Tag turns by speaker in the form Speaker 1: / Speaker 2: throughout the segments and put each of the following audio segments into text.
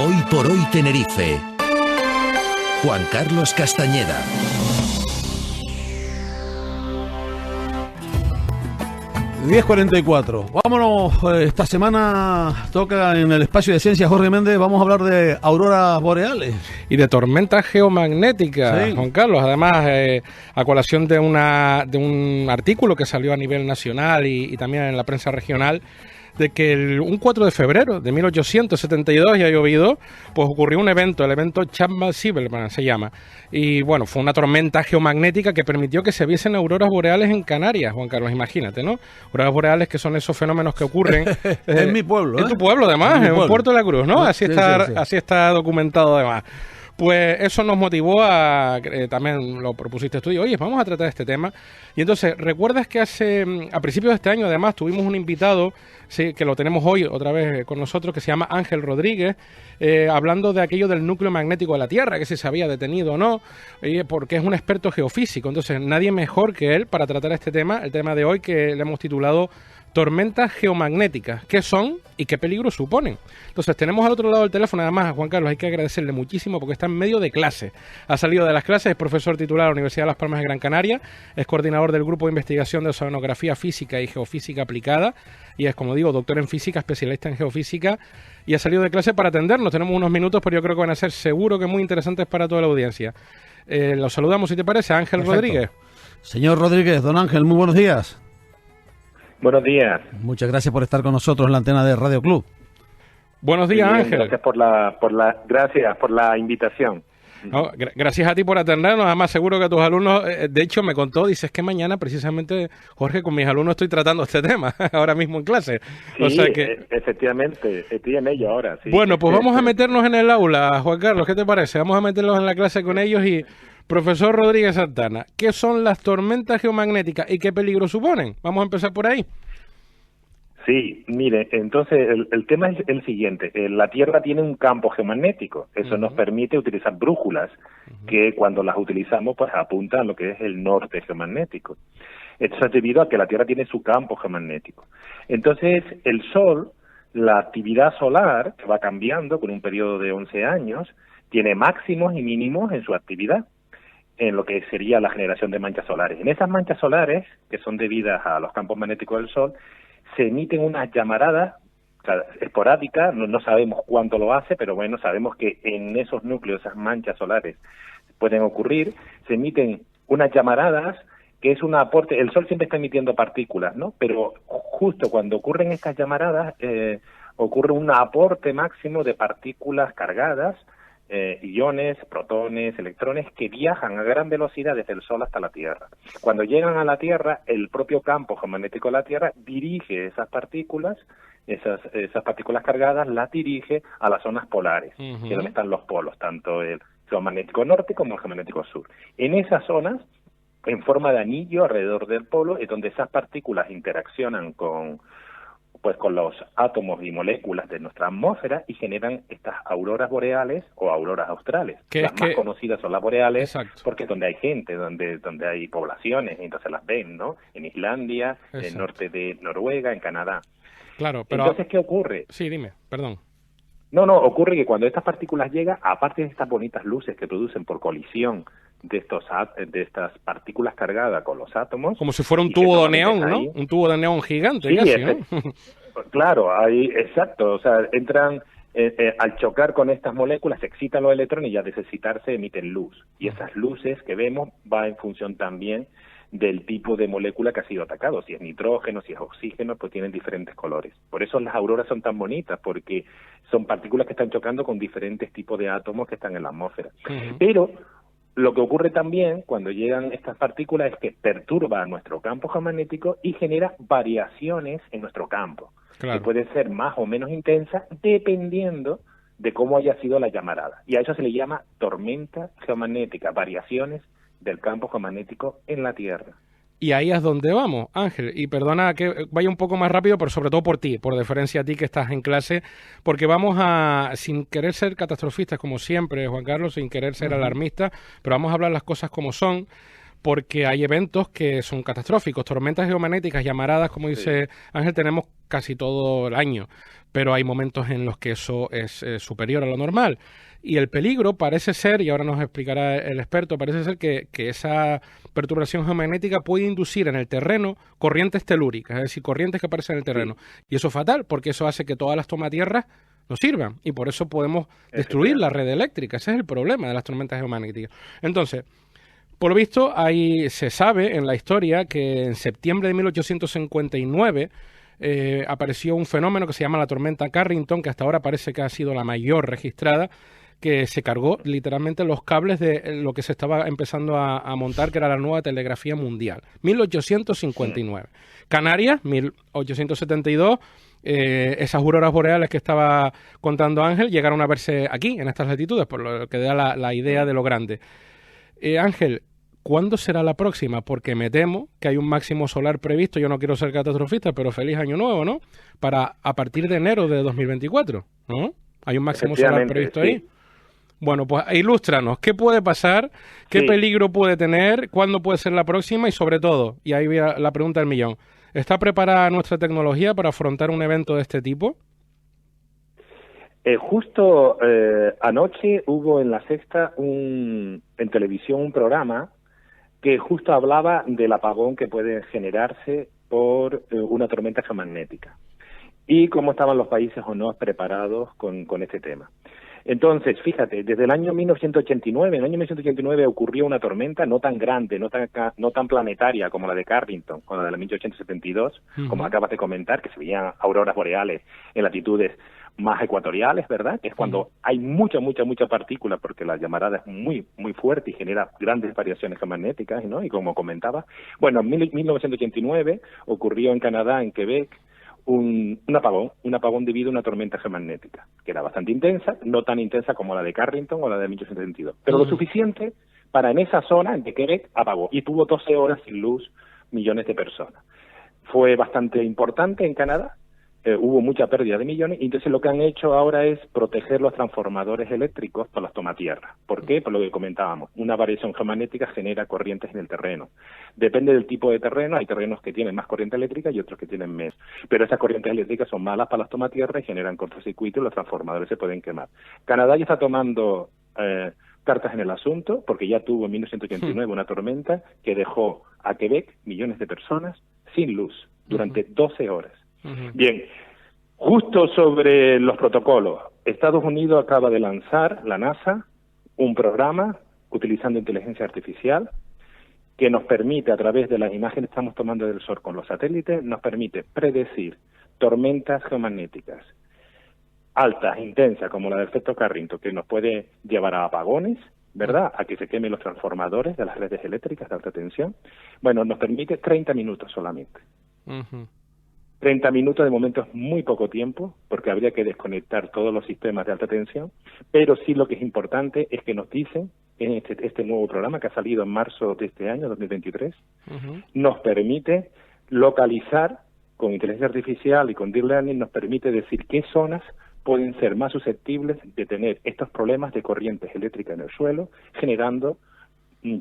Speaker 1: Hoy por hoy Tenerife. Juan Carlos Castañeda.
Speaker 2: ...10:44. Vámonos, esta semana toca en el espacio de ciencias Jorge Méndez, vamos a hablar de auroras boreales.
Speaker 3: Y de tormentas geomagnéticas, sí. Juan Carlos, además, a colación de un artículo que salió a nivel nacional y también en la prensa regional, de que un 4 de febrero de 1872, ya ha llovido, pues ocurrió un evento, el evento Chapman-Sibelman se llama, y bueno, fue una tormenta geomagnética que permitió que se viesen auroras boreales en Canarias, Juan Carlos, imagínate, ¿no? Auroras boreales que son esos fenómenos que ocurren...
Speaker 2: en mi pueblo,
Speaker 3: En tu pueblo, además, en Puerto de la Cruz, ¿no? Así está documentado, además. Pues eso nos motivó a, también lo propusiste tú, y oye, vamos a tratar este tema. Y entonces, ¿recuerdas que a principios de este año, además, tuvimos un invitado, sí, que lo tenemos hoy otra vez con nosotros, que se llama Ángel Rodríguez, hablando de aquello del núcleo magnético de la Tierra, que si se había detenido o no, porque es un experto geofísico. Entonces, nadie mejor que él para tratar este tema, el tema de hoy, que le hemos titulado tormentas geomagnéticas. ¿Qué son y qué peligro suponen? Entonces, tenemos al otro lado del teléfono, además, a Juan Carlos, hay que agradecerle muchísimo porque está en medio de clase. Ha salido de las clases, es profesor titular de la Universidad de Las Palmas de Gran Canaria, es coordinador del Grupo de Investigación de Oceanografía Física y Geofísica Aplicada, y es, como digo, doctor en física, especialista en geofísica, y ha salido de clase para atendernos. Tenemos unos minutos, pero yo creo que van a ser seguro que muy interesantes para toda la audiencia. Los saludamos, si te parece, Ángel
Speaker 2: Perfecto.
Speaker 3: Rodríguez.
Speaker 2: Señor Rodríguez, don Ángel, muy buenos días.
Speaker 4: Buenos días.
Speaker 2: Muchas gracias por estar con nosotros en la antena de Radio Club.
Speaker 3: Buenos días,
Speaker 4: Bien,
Speaker 3: Ángel.
Speaker 4: Gracias por la invitación.
Speaker 3: No, gracias a ti por atendernos. Además, seguro que a tus alumnos, de hecho, me contó, dices que mañana, precisamente, Jorge, con mis alumnos estoy tratando este tema, ahora mismo en clase.
Speaker 4: Sí,
Speaker 3: o sea que...
Speaker 4: efectivamente, estoy en ello ahora. Sí.
Speaker 3: Bueno, pues vamos a meternos en el aula, Juan Carlos, ¿qué te parece? Vamos a meternos en la clase con ellos y... Profesor Rodríguez Santana, ¿qué son las tormentas geomagnéticas y qué peligro suponen? Vamos a empezar por ahí.
Speaker 4: Sí, mire, entonces el tema es el siguiente. La Tierra tiene un campo geomagnético. Eso nos permite utilizar brújulas que cuando las utilizamos pues apuntan a lo que es el norte geomagnético. Esto es debido a que la Tierra tiene su campo geomagnético. Entonces el Sol, la actividad solar, que va cambiando con un periodo de 11 años, tiene máximos y mínimos en su actividad, en lo que sería la generación de manchas solares. En esas manchas solares, que son debidas a los campos magnéticos del Sol, se emiten unas llamaradas esporádicas, no sabemos cuánto lo hace, pero bueno, sabemos que en esos núcleos, esas manchas solares pueden ocurrir, se emiten unas llamaradas, que es un aporte, el Sol siempre está emitiendo partículas, ¿no? Pero justo cuando ocurren estas llamaradas, ocurre un aporte máximo de partículas cargadas, iones, protones, electrones que viajan a gran velocidad desde el Sol hasta la Tierra. Cuando llegan a la Tierra, el propio campo geomagnético de la Tierra dirige esas partículas cargadas, las dirige a las zonas polares, que es donde están los polos, tanto el geomagnético norte como el geomagnético sur. En esas zonas, en forma de anillo alrededor del polo, es donde esas partículas interaccionan con los átomos y moléculas de nuestra atmósfera y generan estas auroras boreales o auroras australes. Las más conocidas son las boreales, exacto, porque es donde hay gente, donde hay poblaciones, y entonces las ven, ¿no? En Islandia, exacto, en el norte de Noruega, en Canadá.
Speaker 3: Claro, pero...
Speaker 4: Entonces, ¿qué ocurre?
Speaker 3: Sí, dime, perdón.
Speaker 4: No, ocurre que cuando estas partículas llegan, aparte de estas bonitas luces que producen por colisión de estas partículas cargadas con los átomos...
Speaker 3: Como si fuera un tubo de neón, ¿no? Un tubo de neón gigante, sí, casi, ¿no?
Speaker 4: Claro, ahí, exacto, o sea, entran... al chocar con estas moléculas se excitan los electrones y al excitarse emiten luz. Y esas luces que vemos va en función también del tipo de molécula que ha sido atacado. Si es nitrógeno, si es oxígeno, pues tienen diferentes colores. Por eso las auroras son tan bonitas, porque son partículas que están chocando con diferentes tipos de átomos que están en la atmósfera. Pero lo que ocurre también cuando llegan estas partículas es que perturba nuestro campo geomagnético y genera variaciones en nuestro campo, claro, que pueden ser más o menos intensas dependiendo de cómo haya sido la llamarada. Y a eso se le llama tormenta geomagnética, variaciones del campo geomagnético en la Tierra.
Speaker 3: Y ahí es donde vamos, Ángel, y perdona que vaya un poco más rápido, pero sobre todo por ti, por deferencia a ti que estás en clase, porque vamos a, sin querer ser catastrofistas como siempre, Juan Carlos, sin querer ser alarmistas, pero vamos a hablar las cosas como son, porque hay eventos que son catastróficos. Tormentas geomagnéticas, llamaradas, como dice Ángel, tenemos casi todo el año, pero hay momentos en los que eso es superior a lo normal. Y el peligro parece ser, y ahora nos explicará el experto, parece ser que esa perturbación geomagnética puede inducir en el terreno corrientes telúricas, es decir, corrientes que aparecen en el terreno. Y eso es fatal, porque eso hace que todas las tomatierras no sirvan, y por eso podemos destruir la red eléctrica. Ese es el problema de las tormentas geomagnéticas. Entonces, por lo visto, se sabe en la historia que en septiembre de 1859 apareció un fenómeno que se llama la tormenta Carrington, que hasta ahora parece que ha sido la mayor registrada, que se cargó literalmente los cables de lo que se estaba empezando a montar, que era la nueva telegrafía mundial. 1859. Canarias, 1872, esas auroras boreales que estaba contando Ángel llegaron a verse aquí, en estas latitudes, por lo que da la idea de lo grande. Ángel, ¿cuándo será la próxima? Porque me temo que hay un máximo solar previsto, yo no quiero ser catastrofista, pero feliz año nuevo, ¿no? Para a partir de enero de 2024, ¿no? Hay un máximo solar previsto ahí. Bueno, pues ilústranos, ¿qué puede pasar? ¿Qué peligro puede tener? ¿Cuándo puede ser la próxima? Y sobre todo, y ahí viene la pregunta del millón, ¿está preparada nuestra tecnología para afrontar un evento de este tipo?
Speaker 4: Justo anoche hubo en La Sexta en televisión un programa que justo hablaba del apagón que puede generarse por una tormenta geomagnética y cómo estaban los países o no preparados con este tema. Entonces, fíjate, desde el año 1989 ocurrió una tormenta no tan grande, no tan planetaria como la de Carrington, o la de la 1872, como acabas de comentar, que se veían auroras boreales en latitudes más ecuatoriales, ¿verdad? Que es cuando hay mucha partícula, porque la llamarada es muy fuerte y genera grandes variaciones geomagnéticas, ¿no? Y como comentaba, bueno, en 1989 ocurrió en Canadá, en Quebec, un apagón debido a una tormenta geomagnética, que era bastante intensa, no tan intensa como la de Carrington o la de 1872, pero lo suficiente para en esa zona, en Quebec, apagó, y tuvo 12 horas sin luz millones de personas. Fue bastante importante en Canadá, hubo mucha pérdida de millones, y entonces lo que han hecho ahora es proteger los transformadores eléctricos por las tomatierras. ¿Por qué? Por lo que comentábamos, una variación geomagnética genera corrientes en el terreno. Depende del tipo de terreno, hay terrenos que tienen más corriente eléctrica y otros que tienen menos. Pero esas corrientes eléctricas son malas para las tomatierras y generan cortocircuito y los transformadores se pueden quemar. Canadá ya está tomando cartas en el asunto, porque ya tuvo en 1989 una tormenta que dejó a Quebec millones de personas sin luz durante 12 horas. Bien, justo sobre los protocolos, Estados Unidos acaba de lanzar, la NASA, un programa utilizando inteligencia artificial que nos permite, a través de las imágenes que estamos tomando del Sol con los satélites, nos permite predecir tormentas geomagnéticas altas, intensas, como la del efecto Carrington, que nos puede llevar a apagones, ¿verdad?, a que se quemen los transformadores de las redes eléctricas de alta tensión. Bueno, nos permite 30 minutos solamente. 30 minutos de momento es muy poco tiempo, porque habría que desconectar todos los sistemas de alta tensión, pero sí lo que es importante es que nos dicen, en este nuevo programa que ha salido en marzo de este año, 2023, nos permite localizar, con inteligencia artificial y con Deep Learning, nos permite decir qué zonas pueden ser más susceptibles de tener estos problemas de corrientes eléctricas en el suelo, generando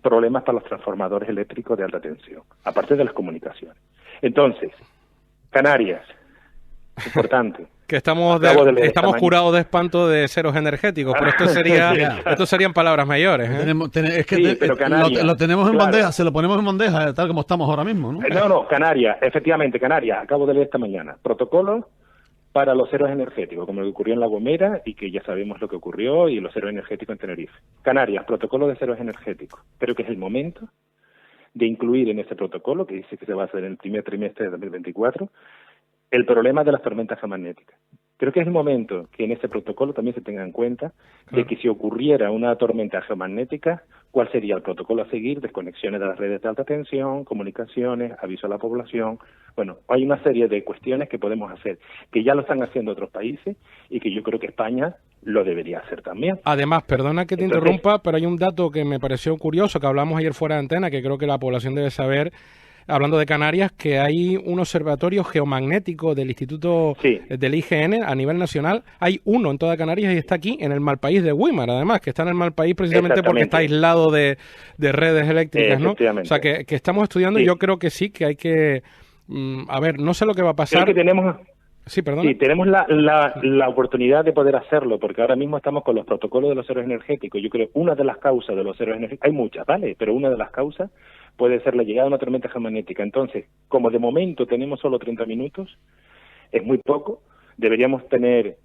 Speaker 4: problemas para los transformadores eléctricos de alta tensión, aparte de las comunicaciones. Entonces, Canarias, importante.
Speaker 3: Que estamos curados de espanto de ceros energéticos, pero esto serían palabras mayores.
Speaker 2: Lo tenemos en bandeja, se lo ponemos en bandeja, tal como estamos ahora mismo, ¿no?
Speaker 4: No, Canarias, efectivamente, Canarias, acabo de leer esta mañana. Protocolo para los ceros energéticos, como lo que ocurrió en La Gomera y que ya sabemos lo que ocurrió, y los ceros energéticos en Tenerife. Canarias, protocolo de ceros energéticos. Creo que es el momento de incluir en ese protocolo, que dice que se va a hacer en el primer trimestre de 2024, el problema de las tormentas geomagnéticas. Creo que es el momento que en ese protocolo también se tenga en cuenta de que si ocurriera una tormenta geomagnética, ¿cuál sería el protocolo a seguir? Desconexiones de las redes de alta tensión, comunicaciones, aviso a la población. Bueno, hay una serie de cuestiones que podemos hacer, que ya lo están haciendo otros países y que yo creo que España lo debería hacer también.
Speaker 3: Además, perdona que te interrumpa, pero hay un dato que me pareció curioso, que hablamos ayer fuera de antena, que creo que la población debe saber. hablando de Canarias, que hay un observatorio geomagnético del Instituto del IGN a nivel nacional. Hay uno en toda Canarias y está aquí en el Malpaís de Güímar, además, que está en el Malpaís precisamente porque está aislado de redes eléctricas, ¿no? O sea, que estamos estudiando y yo creo que sí, que hay que... a ver, no sé lo que va a pasar.
Speaker 4: Creo que tenemos...
Speaker 3: Sí, perdón.
Speaker 4: Sí, tenemos la oportunidad de poder hacerlo, porque ahora mismo estamos con los protocolos de los héroes energéticos. Yo creo que una de las causas de los héroes energéticos, hay muchas, ¿vale? Pero una de las causas puede ser la llegada de una tormenta geomagnética. Entonces, como de momento tenemos solo 30 minutos, es muy poco, deberíamos tener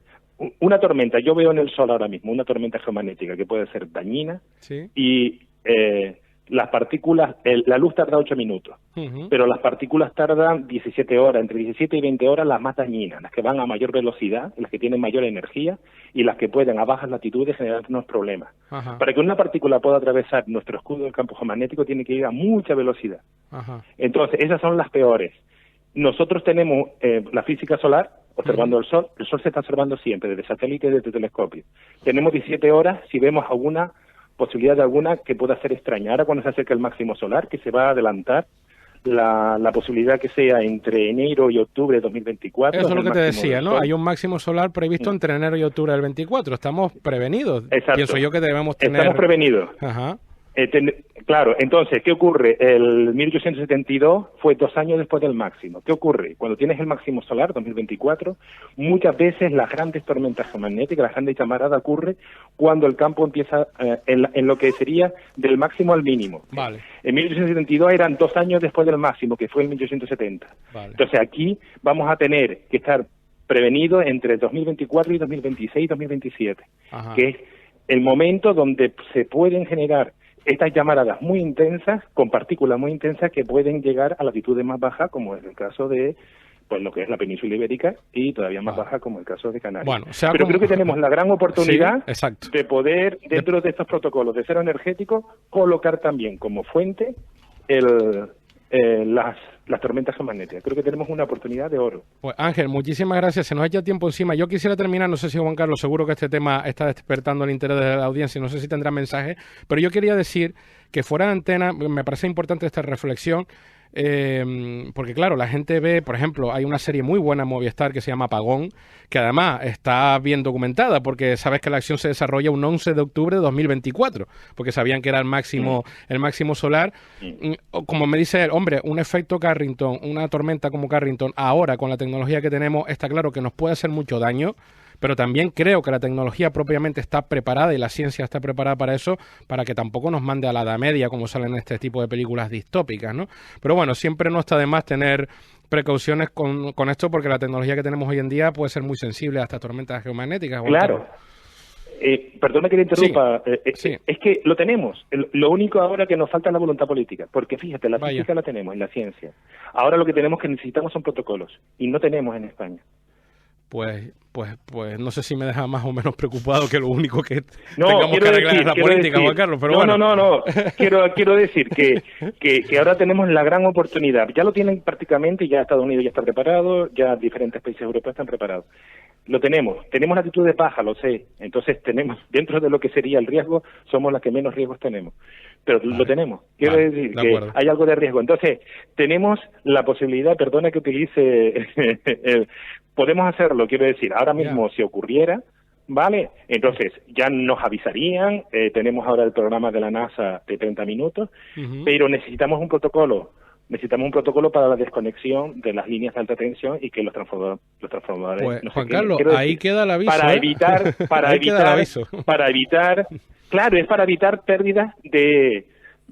Speaker 4: una tormenta. Yo veo en el sol ahora mismo una tormenta geomagnética que puede ser dañina y... las partículas, la luz tarda 8 minutos, pero las partículas tardan 17 horas, entre 17 y 20 horas las más dañinas, las que van a mayor velocidad, las que tienen mayor energía y las que pueden a bajas latitudes generarnos problemas. Para que una partícula pueda atravesar nuestro escudo del campo geomagnético tiene que ir a mucha velocidad. Entonces, esas son las peores. Nosotros tenemos la física solar, observando el sol se está observando siempre, desde satélite y desde telescopio. Tenemos 17 horas si vemos alguna posibilidad de alguna que pueda ser extraña. Ahora cuando se acerca el máximo solar, que se va a adelantar la posibilidad que sea entre enero y octubre de 2024.
Speaker 3: Eso es lo que te decía, ¿no? Hay un máximo solar previsto entre enero y octubre del 24. Estamos prevenidos.
Speaker 4: Exacto.
Speaker 3: Pienso yo que debemos tener...
Speaker 4: Estamos prevenidos. Claro, entonces, ¿qué ocurre? El 1872 fue 2 años después del máximo. ¿Qué ocurre? Cuando tienes el máximo solar, 2024, muchas veces las grandes tormentas geomagnéticas, las grandes llamaradas, ocurre cuando el campo empieza en lo que sería del máximo al mínimo.
Speaker 3: Vale.
Speaker 4: En 1872 eran 2 años después del máximo, que fue en 1870.
Speaker 3: Vale.
Speaker 4: Entonces, aquí vamos a tener que estar prevenidos entre 2024 y 2026 y 2027, que es el momento donde se pueden generar estas llamaradas muy intensas, con partículas muy intensas que pueden llegar a latitudes más bajas, como es el caso de lo que es la península ibérica, y todavía más baja, como el caso de Canarias.
Speaker 3: Bueno,
Speaker 4: pero creo que tenemos la gran oportunidad de poder, dentro de estos protocolos de cero energético, colocar también como fuente las tormentas geomagnéticas. Creo que tenemos una oportunidad de oro.
Speaker 3: Pues Ángel, muchísimas gracias. Se nos echa tiempo encima. Yo quisiera terminar, no sé si Juan Carlos, seguro que este tema está despertando el interés de la audiencia, no sé si tendrá mensaje, pero yo quería decir que fuera de antena, me parece importante esta reflexión, porque claro, la gente ve, por ejemplo, hay una serie muy buena en Movistar que se llama Apagón, que además está bien documentada, porque sabes que la acción se desarrolla un 11 de octubre de 2024, porque sabían que era el máximo solar. Como me dice él, hombre, un efecto Carrington, una tormenta como Carrington, ahora con la tecnología que tenemos, está claro que nos puede hacer mucho daño, pero también creo que la tecnología propiamente está preparada y la ciencia está preparada para eso, para que tampoco nos mande a la Edad Media como salen este tipo de películas distópicas, ¿no? Pero bueno, siempre no está de más tener precauciones con esto, porque la tecnología que tenemos hoy en día puede ser muy sensible a estas tormentas geomagnéticas.
Speaker 4: Claro. Perdón que le interrumpa. Es que lo tenemos. Lo único ahora que nos falta es la voluntad política, porque fíjate, la física la tenemos en la ciencia. Ahora lo que necesitamos son protocolos, y no tenemos en España.
Speaker 3: Pues no sé si me deja más o menos preocupado que lo único que tengamos que arreglar es la política, Juan Carlos, pero bueno.
Speaker 4: No. Quiero decir que ahora tenemos la gran oportunidad. Ya lo tienen prácticamente, ya Estados Unidos ya está preparado, ya diferentes países europeos están preparados. Lo tenemos latitud de paja, lo sé. Entonces tenemos, dentro de lo que sería el riesgo, somos las que menos riesgos tenemos. Pero lo tenemos. Quiero decir que hay algo de riesgo. Entonces, tenemos la posibilidad, perdona que utilice podemos hacerlo, quiero decir, ahora mismo si ocurriera, ¿vale? Entonces, ya nos avisarían, tenemos ahora el programa de la NASA de 30 minutos, pero necesitamos un protocolo para la desconexión de las líneas de alta tensión y que los transformadores...
Speaker 3: Pues, Juan Carlos, ahí queda el aviso.
Speaker 4: Para evitar, claro, es para evitar pérdidas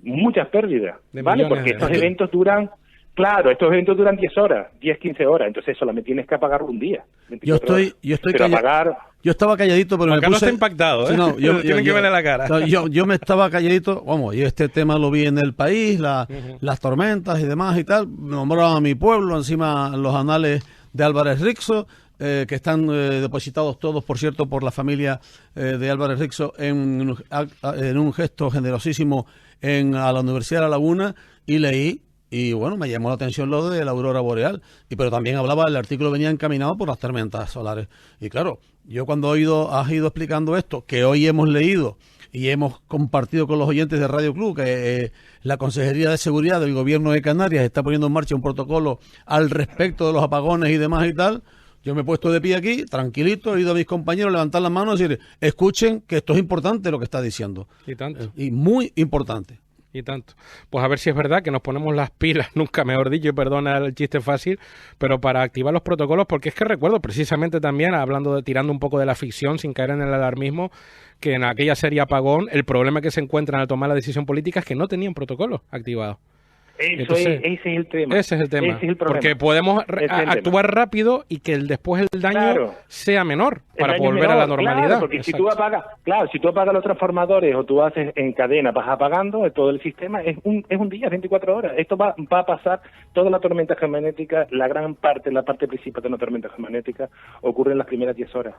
Speaker 4: muchas pérdidas, ¿vale? Porque estos eventos duran... Claro, estos eventos duran 10 horas, 10, 15 horas, entonces solamente tienes que apagarlo un día.
Speaker 2: Yo estaba calladito, pero
Speaker 3: Juan Carlos está impactado, ¿eh?
Speaker 2: Sí,
Speaker 3: tienen que verle la cara.
Speaker 2: Yo me estaba calladito, y este tema lo vi en El País, las tormentas y demás y tal, nombraban a mi pueblo, encima los anales de Álvarez Rixo, que están depositados todos, por cierto, por la familia de Álvarez Rixo en un gesto generosísimo a la Universidad de La Laguna, y leí y bueno, me llamó la atención lo de la aurora boreal, pero también hablaba, el artículo venía encaminado por las tormentas solares. Y claro, yo cuando has ido explicando esto, que hoy hemos leído y hemos compartido con los oyentes de Radio Club, que la Consejería de Seguridad del Gobierno de Canarias está poniendo en marcha un protocolo al respecto de los apagones y demás y tal, yo me he puesto de pie aquí, tranquilito, he ido a mis compañeros a levantar las manos y decir, escuchen que esto es importante lo que está diciendo.
Speaker 3: Y tanto.
Speaker 2: Y muy importante.
Speaker 3: Y tanto. Pues a ver si es verdad que nos ponemos las pilas, nunca mejor dicho, y perdona el chiste fácil, pero para activar los protocolos, porque es que recuerdo precisamente también, tirando un poco de la ficción, sin caer en el alarmismo, que en aquella serie Apagón, el problema que se encuentran al tomar la decisión política es que no tenían protocolos activados.
Speaker 4: Ese es el tema.
Speaker 3: Ese es el tema. Ese es el problema. Porque podemos actuar rápido y que después el daño sea menor para volver a la normalidad.
Speaker 4: Claro, porque si tú apagas los transformadores o tú haces en cadena, vas apagando todo el sistema, es un día, 24 horas. Esto va a pasar, toda la tormenta geomagnética, la parte principal de una tormenta geomagnética ocurre en las primeras 10 horas.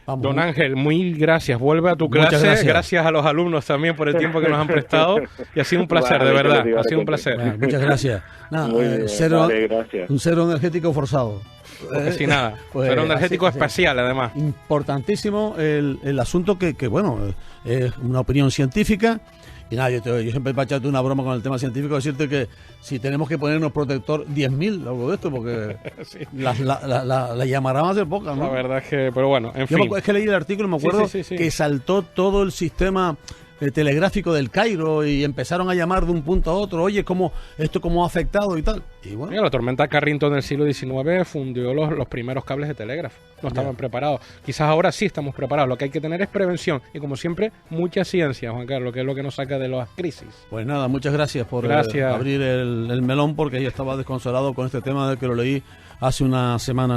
Speaker 3: Vamos. Don Ángel, muy gracias. Vuelve a tu clase. Gracias a los alumnos también por el tiempo que nos han prestado. Y ha sido un placer, de verdad. Ha sido un placer.
Speaker 2: Muchas gracias. Nada,
Speaker 4: gracias.
Speaker 2: Un cero energético forzado.
Speaker 3: Sin nada. Pues, cero energético especial, además.
Speaker 2: Importantísimo el asunto que, bueno, es una opinión científica. Y nada, yo siempre he echado una broma con el tema científico, decirte que si tenemos que ponernos protector 10.000, algo de esto, porque sí. la llamará más de poca, ¿no?
Speaker 3: La verdad es que, pero bueno, en fin.
Speaker 2: Es que leí el artículo y me acuerdo que saltó todo el sistema telegráfico del Cairo y empezaron a llamar de un punto a otro, oye, ¿cómo ha afectado y tal? Y bueno.
Speaker 3: Mira, la tormenta Carrington del siglo XIX fundió los primeros cables de telégrafo. No estaban preparados. Quizás ahora sí estamos preparados. Lo que hay que tener es prevención y, como siempre, mucha ciencia, Juan Carlos, que es lo que nos saca de las crisis.
Speaker 2: Pues nada, muchas gracias por abrir el melón, porque yo estaba desconsolado con este tema de que lo leí hace una semana.